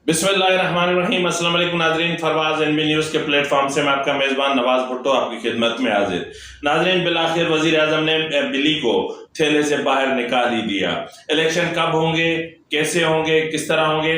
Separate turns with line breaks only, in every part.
बिस्मिल्लाहिर्रहमानिर्रहीम। अस्सलाम वालेकुम नाजरीन, फरवाज एनबी न्यूज़ के प्लेटफॉर्म से मैं आपका मेज़बान नवाज भुट्टो आपकी खिदमत में हाजिर। नाजरीन, बिलाखिर वज़ीर आज़म ने बिल्ली को थैले से बाहर निकाल ही दिया। इलेक्शन कब होंगे, कैसे होंगे, किस तरह होंगे,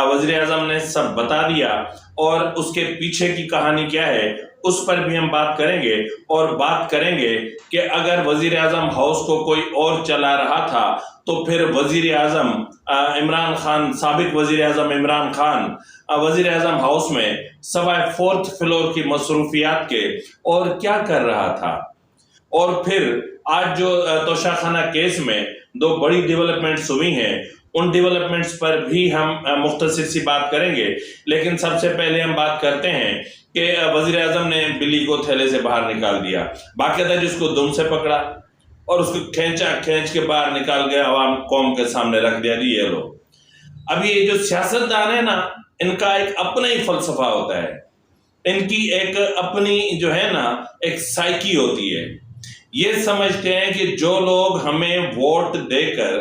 वज़ीर आज़म ने सब बता दिया और उसके पीछे की कहानी क्या है उस पर भी हम बात करेंगे। और बात करेंगे कि अगर वज़ीर आज़म हाउस को कोई और चला रहा था तो फिर वज़ीर आज़म इमरान खान, साबिक वज़ीर आज़म इमरान खान वज़ीर आज़म हाउस में सवाए 4th फ्लोर की मसरूफियात के और क्या कर रहा था। और फिर आज जो तोशाखाना केस में दो बड़ी डेवलपमेंट्स हुई हैं, उन डेवलपमेंट्स पर भी हम मुख्तसर सी बात करेंगे। लेकिन सबसे पहले हम बात करते हैं कि वज़ीर आज़म ने बिल्ली को थैले से बाहर निकाल दिया, बाकायदा जिसको दुम से पकड़ा और उसको खींच के बाहर निकाल के अवाम कौम के सामने रख दिया। जी ये लो। अब ये जो सियासतदान है ना, इनका एक अपना ही फलसफा होता है, इनकी एक अपनी जो है ना एक साइकी होती है। ये समझते हैं कि जो लोग हमें वोट देकर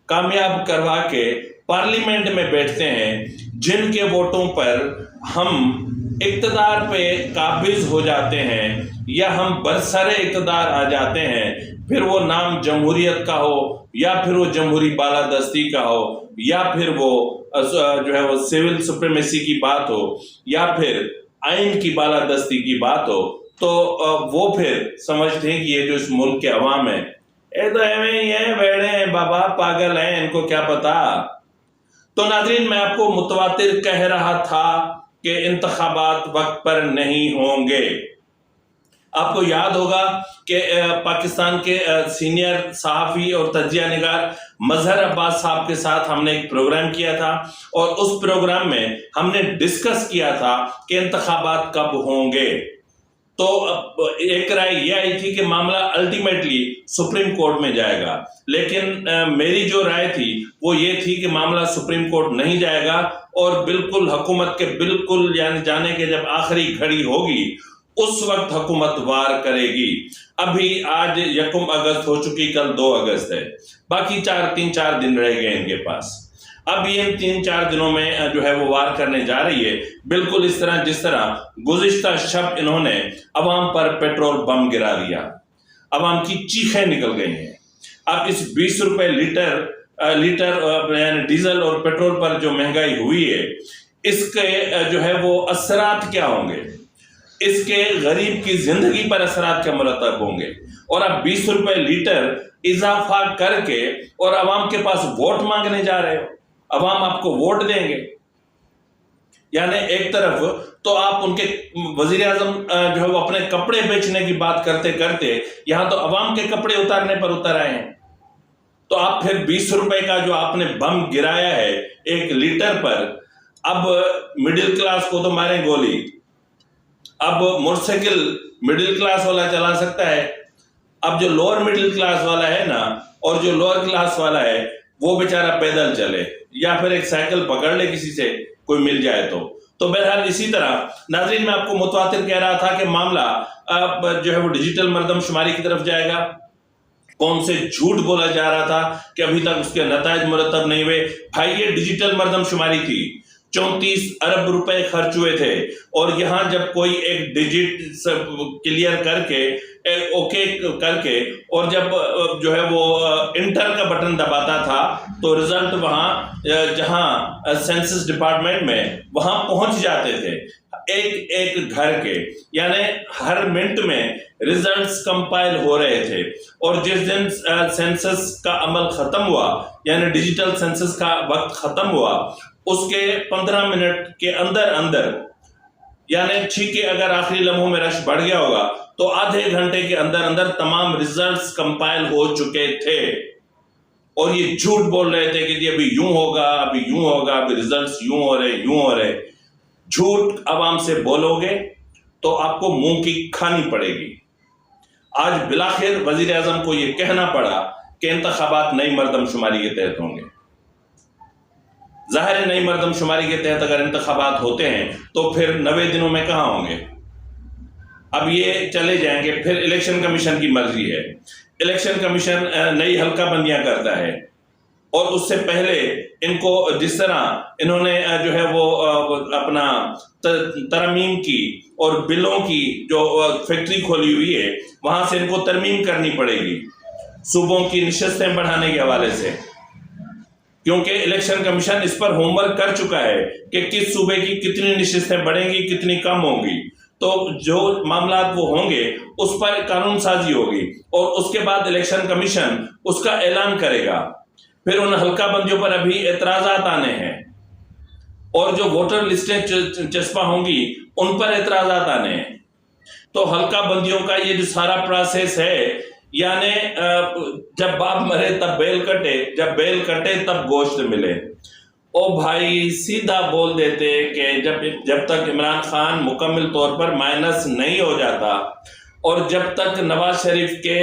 कामयाब करवा के पार्लियामेंट में बैठते हैं, जिनके वोटों पर हम इक़्तिदार पे काबिज हो जाते हैं या हम बरसरे इक़्तिदार आ जाते हैं, फिर वो नाम जमहूरियत का हो या फिर वो जमहूरी बालादस्ती का हो या फिर वो जो है वो सिविल सुप्रीमेसी की बात हो या फिर आइन की बालादस्ती की बात हो, तो वो फिर समझते हैं कि ये जो इस मुल्क के अवाम है ये तो एवं ही है, वेड़े हैं बाबा, पागल हैं, इनको क्या पता। तो नाज़रीन, मैं आपको मुतवातिर कह रहा था कि इंतखाबात वक्त पर नहीं होंगे। आपको याद होगा कि पाकिस्तान के सीनियर सहाफ़ी और तज्जिया निगार मजहर अब्बास साहब के साथ हमने एक प्रोग्राम किया था और उस प्रोग्राम में हमने डिस्कस किया था कि इंतखाबात कब होंगे। तो एक राय यह आई थी कि मामला अल्टीमेटली सुप्रीम कोर्ट में जाएगा, लेकिन मेरी जो राय थी वो ये थी कि मामला सुप्रीम कोर्ट नहीं जाएगा और बिल्कुल हुकूमत के बिल्कुल यानी जाने के जब आखिरी घड़ी होगी उस वक्त हुकूमत वार करेगी। अभी आज 1 अगस्त हो चुकी, कल 2 अगस्त है, बाकी 3-4 दिन रह गए इनके पास। अब ये 3-4 दिनों में जो है वो वार करने जा रही है, बिल्कुल इस तरह जिस तरह गुज़िश्ता शब इन्होंने अवाम पर पेट्रोल बम गिरा दिया, अवाम की चीखें निकल गई हैं। अब इस 20 रुपए लीटर यानी डीजल और पेट्रोल पर जो महंगाई हुई है, इसके जो है वो असरात क्या होंगे, इसके गरीब की जिंदगी पर असरात क्या मुरतब होंगे। और अब 20 रुपए लीटर इजाफा करके और अवाम के पास वोट मांगने जा रहे हो, अवाम आपको वोट देंगे। यानी एक तरफ तो आप उनके वजीर आजम जो है वो अपने कपड़े बेचने की बात करते करते यहां तो अवाम के कपड़े उतारने पर उतर आए हैं। तो आप फिर 20 रुपए का जो आपने बम गिराया है 1 लीटर पर, अब मिडिल क्लास को तो मारे गोली, अब मोटरसाइकिल मिडिल क्लास वाला चला सकता है, अब जो लोअर मिडिल क्लास वाला है ना और जो लोअर क्लास वाला है वो बेचारा पैदल चले या फिर एक साइकिल पकड़ ले किसी से, कोई मिल जाए तो बहरहाल इसी तरह नाज़रीन मैं आपको मुतवातिर कह रहा था कि मामला अब जो है वो डिजिटल मरदमशुमारी की तरफ जाएगा। कौन से झूठ बोला जा रहा था कि अभी तक उसके नतायज मुरतब नहीं हुए। भाई ये डिजिटल मरदमशुमारी थी, 34 अरब रुपए खर्च हुए थे और यहां जब कोई एक डिजिट क्लियर करके ओके करके और जब जो है वो इंटर का बटन दबाता था तो रिजल्ट वहां जहां सेंसस डिपार्टमेंट में वहां पहुंच जाते थे एक घर के, यानी हर मिनट में रिजल्ट्स कंपाइल हो रहे थे। और जिस दिन सेंसस का अमल खत्म हुआ यानी डिजिटल सेंसस का वक्त खत्म हुआ उसके 15 मिनट के अंदर यानी ठीक है, अगर आखिरी लम्हों में रश बढ़ गया होगा तो आधे घंटे के अंदर तमाम रिजल्ट्स कंपाइल हो चुके थे। और ये झूठ बोल रहे थे कि जी अभी यूं होगा, अभी यूं होगा, अभी रिजल्ट्स यूं हो रहे। झूठ अवाम से बोलोगे तो आपको मुंह की खानी पड़ेगी। आज बिलाखिर वजीर आजम को यह कहना पड़ा कि इंतखाबात नई मरदमशुमारी के तहत होंगे। जाहिर है नई मरदमशुमारी के तहत अगर इंतखाबात होते हैं तो फिर 90 दिनों में कहाँ होंगे, अब ये चले जाएंगे। फिर इलेक्शन कमीशन की मर्जी है, इलेक्शन कमीशन नई हल्का बंदियां करता है, اور اس سے پہلے ان کو جس طرح انہوں نے جو ہے وہ اپنا ترمیم کی اور بلوں کی جو فیکٹری کھولی ہوئی ہے وہاں سے ان کو ترمیم کرنی پڑے گی صوبوں کی نشستیں بڑھانے کے حوالے سے، کیونکہ الیکشن کمیشن اس پر ہوم ورک کر چکا ہے کہ کس صوبے کی کتنی نشستیں بڑھیں گی کتنی کم ہوں گی، تو جو معاملات وہ ہوں گے اس پر قانون سازی ہوگی اور اس کے بعد الیکشن کمیشن اس کا اعلان کرے گا۔ پھر ان حلقہ بندیوں پر ابھی اعتراضات آنے ہیں اور جو ووٹر لسٹیں چسپاں ہوں گی ان پر اعتراضات آنے ہیں، تو حلقہ بندیوں کا یہ جو سارا پروسیس ہے، یعنی جب باپ مرے تب بیل کٹے، جب بیل کٹے تب گوشت ملے۔ او بھائی سیدھا بول دیتے کہ جب تک عمران خان مکمل طور پر مائنس نہیں ہو جاتا اور جب تک نواز شریف کے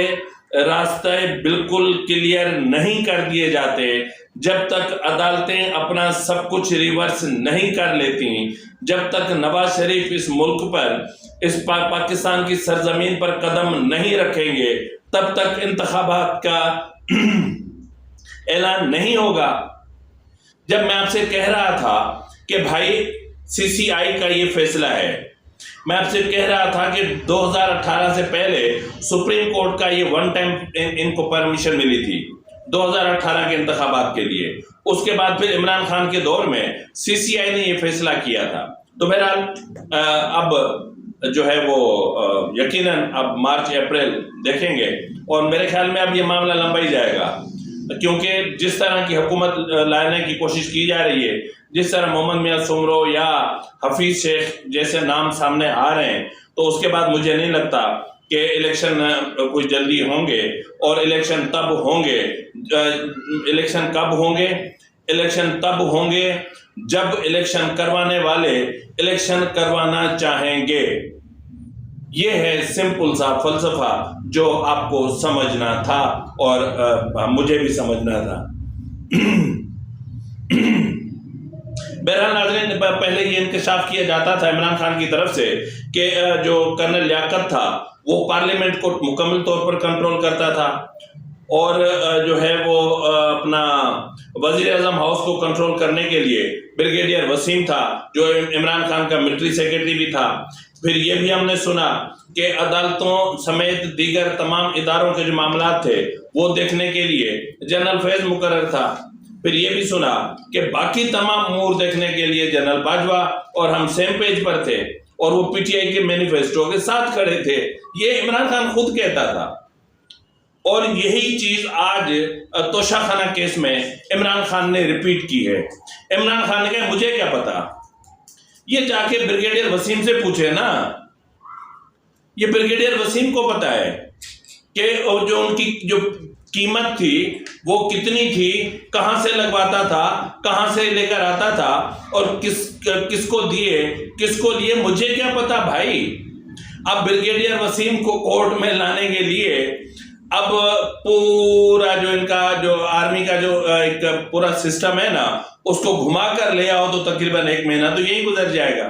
راستے بالکل کلیئر نہیں کر دیے جاتے، جب تک عدالتیں اپنا سب کچھ ریورس نہیں کر لیتی، جب تک نواز شریف اس ملک پر، اس پاکستان کی سرزمین پر قدم نہیں رکھیں گے، تب تک انتخابات کا اعلان نہیں ہوگا۔ جب میں آپ سے کہہ رہا تھا کہ بھائی سی سی آئی کا یہ فیصلہ ہے، میں آپ سے کہہ رہا تھا کہ 2018 سے پہلے سپریم کورٹ کا یہ ون ٹائم ان کو پرمیشن ملی تھی 2018 کے انتخابات کے لیے، اس کے بعد پھر عمران خان کے دور میں سی سی آئی نے یہ فیصلہ کیا تھا۔ تو بہرحال اب جو ہے وہ یقیناً اب مارچ اپریل دیکھیں گے اور میرے خیال میں اب یہ معاملہ لمبا ہی جائے گا، کیونکہ جس طرح کی حکومت لانے کی کوشش کی جا رہی ہے، جس طرح محمد میاں سمرو یا حفیظ شیخ جیسے نام سامنے آ رہے ہیں، تو اس کے بعد مجھے نہیں لگتا کہ الیکشن کچھ جلدی ہوں گے، اور الیکشن تب ہوں گے، الیکشن کب ہوں گے؟ الیکشن تب ہوں گے جب الیکشن کروانے والے الیکشن کروانا چاہیں گے۔ یہ ہے سمپل سا فلسفہ جو آپ کو سمجھنا تھا اور مجھے بھی سمجھنا تھا۔ بہرحال ناظرین، پہلے یہ انکشاف کیا جاتا تھا عمران خان کی طرف سے کہ جو کرنل لیاقت تھا وہ پارلیمنٹ کو مکمل طور پر کنٹرول کرتا تھا، اور جو ہے وہ اپنا وزیر اعظم ہاؤس کو کنٹرول کرنے کے لیے بریگیڈیئر وسیم تھا جو عمران خان کا ملٹری سیکرٹری بھی تھا۔ پھر یہ بھی ہم نے سنا کہ عدالتوں سمیت دیگر تمام اداروں کے جو معاملات تھے وہ دیکھنے کے لیے جنرل فیض مقرر تھا۔ پھر یہ بھی سنا کہ باقی تمام امور دیکھنے کے لیے جنرل باجوہ، اور ہم سیم پیج پر تھے اور وہ پی ٹی آئی کے مینیفیسٹو کے ساتھ کھڑے تھے۔ یہ عمران خان خود کہتا تھا، اور یہی چیز آج توشہ خانہ کیس میں عمران خان نے ریپیٹ کی ہے۔ عمران خان نے کہا مجھے کیا پتا، یہ جا کے بریگیڈیئر وسیم سے پوچھے نا، یہ بریگیڈیئر وسیم کو پتا ہے کہ جو ان کی جو قیمت تھی وہ کتنی تھی، کہاں سے لگواتا تھا، کہاں سے لے کر آتا تھا، اور کس کو دیے، کس کو لیے، مجھے کیا پتا بھائی۔ اب بریگیڈیئر وسیم کو کورٹ میں لانے کے لیے اب پورا جو ان کا جو آرمی کا جو ایک پورا سسٹم ہے نا، اس کو گھما کر لے آؤ تو تقریباً 1 مہینہ تو یہی گزر جائے گا۔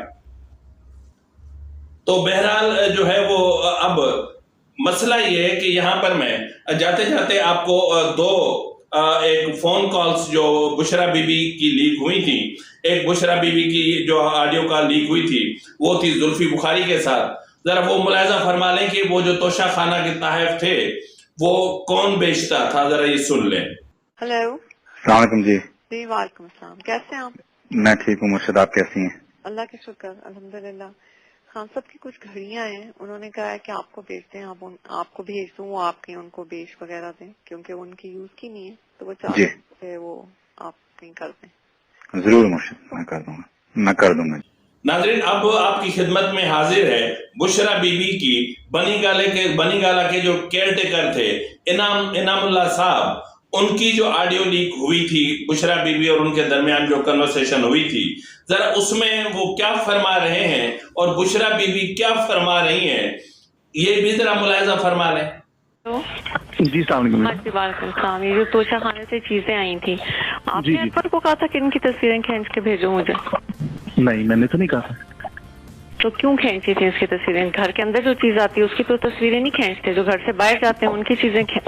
تو بہرحال جو ہے وہ اب مسئلہ یہ ہے کہ یہاں پر میں جاتے جاتے آپ کو ایک فون کالز جو بشرا بی بی کی لیک ہوئی تھی، ایک بشرا بی بی کی جو آڈیو کال لیک ہوئی تھی وہ تھی زلفی بخاری کے ساتھ، ذرا وہ ملاحظہ فرما لیں کہ وہ جو توشہ خانہ کے تحائف تھے وہ کون بیچتا تھا، ذرا یہ سن لیں۔
ہلو،
السلام علیکم۔
جی وعلیکم السلام، کیسے ہیں آپ؟
میں ٹھیک ہوں مرشد، آپ کیسی ہیں؟
اللہ کا شکر، الحمدللہ۔ خان صاحب کی کچھ گھڑیاں ہیں، انہوں نے کہا ہے کہ آپ کو بیچ دیں، آپ کو بھیج دوں، وہ آپ کہیں ان کو بیچ وغیرہ دیں، کیونکہ ان کی یوز کی نہیں ہے، تو وہ چاہتے ہیں وہ آپ کہیں کر دیں۔
ضرور مرشد، میں کر دوں گا۔
ناظرین، اب آپ کی خدمت میں حاضر ہے بشرا بی بی کی بنی گالہ کے جو کیئر ٹیکر تھے انعام اللہ صاحب، ان کی جو آڈیو لیک ہوئی تھی بشرا بی بی اور ان کے درمیان جو کنورسیشن ہوئی تھی، ذرا اس میں وہ کیا فرما رہے ہیں اور بشرا بی بی کیا فرما رہی ہیں، یہ بھی ذرا ملاحظہ فرما لیں۔
جی السلام علیکم۔
وعلیکم السلام۔ یہ جو توشہ خانے سے چیزیں آئی تھیں، آپ نے اکبر کو کہا تھا کہ ان کی تصویریں کھینچ کے بھیجو مجھے؟
نہیں، میں نے تو نہیں کہا تھا۔
तो क्यों खींची थी उसकी तस्वीरें? घर के अंदर जो चीज आती है उसकी तो तस्वीरें नहीं खींचते, जो घर से बाहर जाते हैं उनकी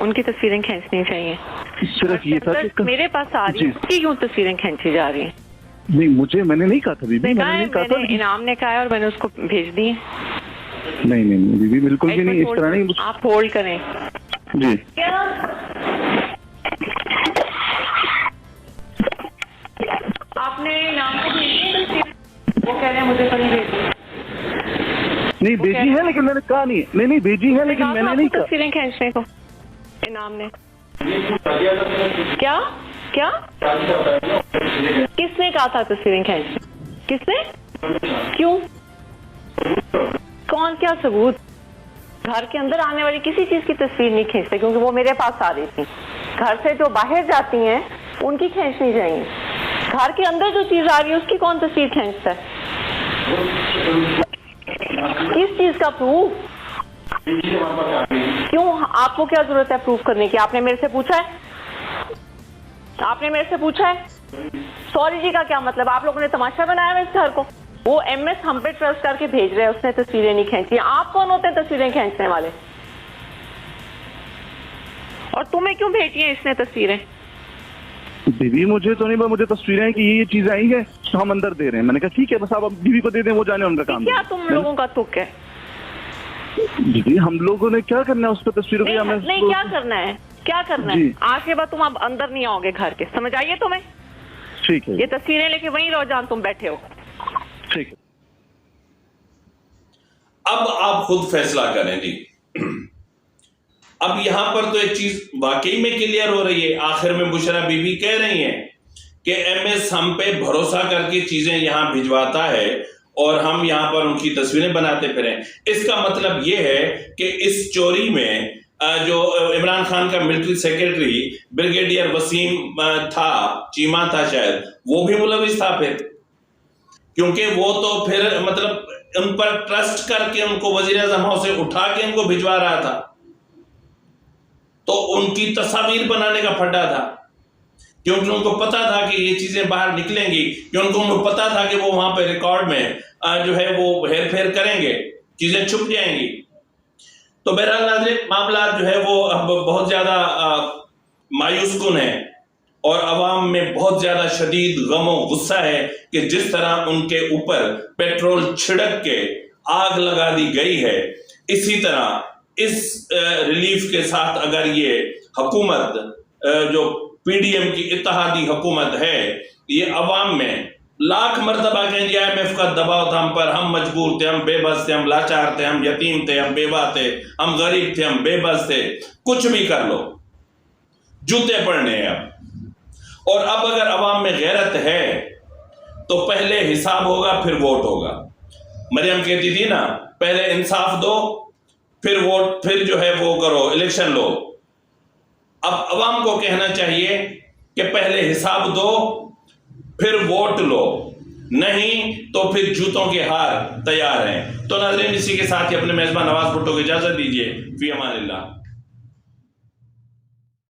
उनकी तस्वीरें खींचनी चाहिए।
सिर्फ ये था कि
मेरे पास आ रही है उसकी क्यों तस्वीरें खींची जा रही है?
नहीं, मैंने नहीं कहा था बीबी, मैंने नहीं कहा था।
इनाम ने कहा है और मैंने उसको भेज दी है।
नहीं बीबी, बिल्कुल भी नहीं, इस तरह नहीं।
आप होल्ड करें
जी।
आपने इनाम को भेज दी? वो कह रहे हैं मुझे कहीं भेज दी।
नहीं भेजी है, लेकिन मैंने कहा नहीं भेजी है, लेकिन मैंने नहीं कहा
तस्वीरें खींचने को इनाम ने। क्या क्या किसने कहा था तस्वीरें खींचने? किसने? क्यों? कौन? क्या सबूत? घर के अंदर आने वाली किसी चीज की तस्वीर नहीं खींचते, क्योंकि वो मेरे पास आ रही थी। घर से जो बाहर जाती हैं उनकी खींचनी चाहिए। घर के अंदर जो चीज आ रही है उसकी कौन तस्वीर खींचता है? किस चीज का प्रूफ? क्यों? आपको क्या जरूरत है प्रूफ करने की? आपने मेरे से पूछा है? आपने मेरे से पूछा है? सॉरी जी का क्या मतलब? आप लोगों ने तमाशा बनाया है इस घर को। वो एमएस हम पे ट्रस्ट करके भेज रहे हैं, उसने तस्वीरें नहीं खींची। आप कौन होते हैं तस्वीरें खींचने वाले? और तुम्हें क्यों भेजी है इसने तस्वीरें?
बीबी मुझे तो नहीं, मुझे तस्वीरें कि ये चीज आई है तो हम अंदर दे रहे हैं। मैंने कहा ठीक है, बस आप बीबी को दे दें, वो जाने उनका काम।
क्या तुम लोगों का तुक है?
बीबी हम लोगों ने क्या करना है उस पर तस्वीरों
नहीं, नहीं क्या करना है? क्या करना है? आज के बाद तुम अब अंदर नहीं आओगे घर के, समझ आइए तुम्हें?
ठीक है।
ये तस्वीरें लेके वहीं रहो जहां तुम बैठे हो।
ठीक है।
अब आप खुद फैसला करें जी। अब यहां पर तो एक चीज वाकई में क्लियर हो रही है। आखिर में बुशरा बीबी कह रही हैं कि एमएस हम पे भरोसा करके चीजें यहां भिजवाता है और हम यहां पर उनकी तस्वीरें बनाते फिरें। इसका मतलब यह है कि इस चोरी में जो इमरान खान का मिलिट्री सेक्रेटरी ब्रिगेडियर वसीम था, चीमा था शायद, वो भी मुलविस था फिर, क्योंकि वो तो फिर मतलब उन पर ट्रस्ट करके उनको वजीर-ए-आज़म से उठा के उनको भिजवा रहा था, तो उनकी तस्वीर बनाने का फड्डा था, क्योंकि उनको पता था कि ये चीजें बाहर निकलेंगी, क्योंकि उनको पता था कि वो वहां पे रिकॉर्ड में जो है वो हेर फेर करेंगे, चीजें छुप जाएंगी। तो बहरहाल नाज़रीन, मामला जो है वो अब बहुत ज्यादा मायूस कुन है और अवाम में बहुत ज्यादा शदीद गम और गुस्सा है कि जिस तरह उनके ऊपर पेट्रोल छिड़क के आग लगा दी गई है, इसी तरह इस रिलीफ के साथ अगर ये हुकूमत जो पीडीएम की इत्तेहादी हुकूमत है, ये अवाम में लाख मरतबा कहेंगे IMF का दबाव था हम पर, हम मजबूर थे, हम बेबस थे, हम लाचार थे, हम यतीम थे, हम बेवा थे, हम गरीब थे, हम बेबस थे, कुछ भी कर लो, जूते पड़ने हैं अब। और अब अगर अवाम में गैरत है तो पहले हिसाब होगा फिर वोट होगा। मरियम कहती थी ना, पहले इंसाफ दो फिर वोट, फिर जो है वो करो, इलेक्शन लो। अब अवाम को कहना चाहिए कि पहले हिसाब दो फिर वोट लो, नहीं तो फिर जूतों के हार तैयार हैं। तो नाज़रीन, इसी के साथ ही अपने मेजबान नवाज भुट्टो को इजाजत दीजिए। फी अमानिल्लाह।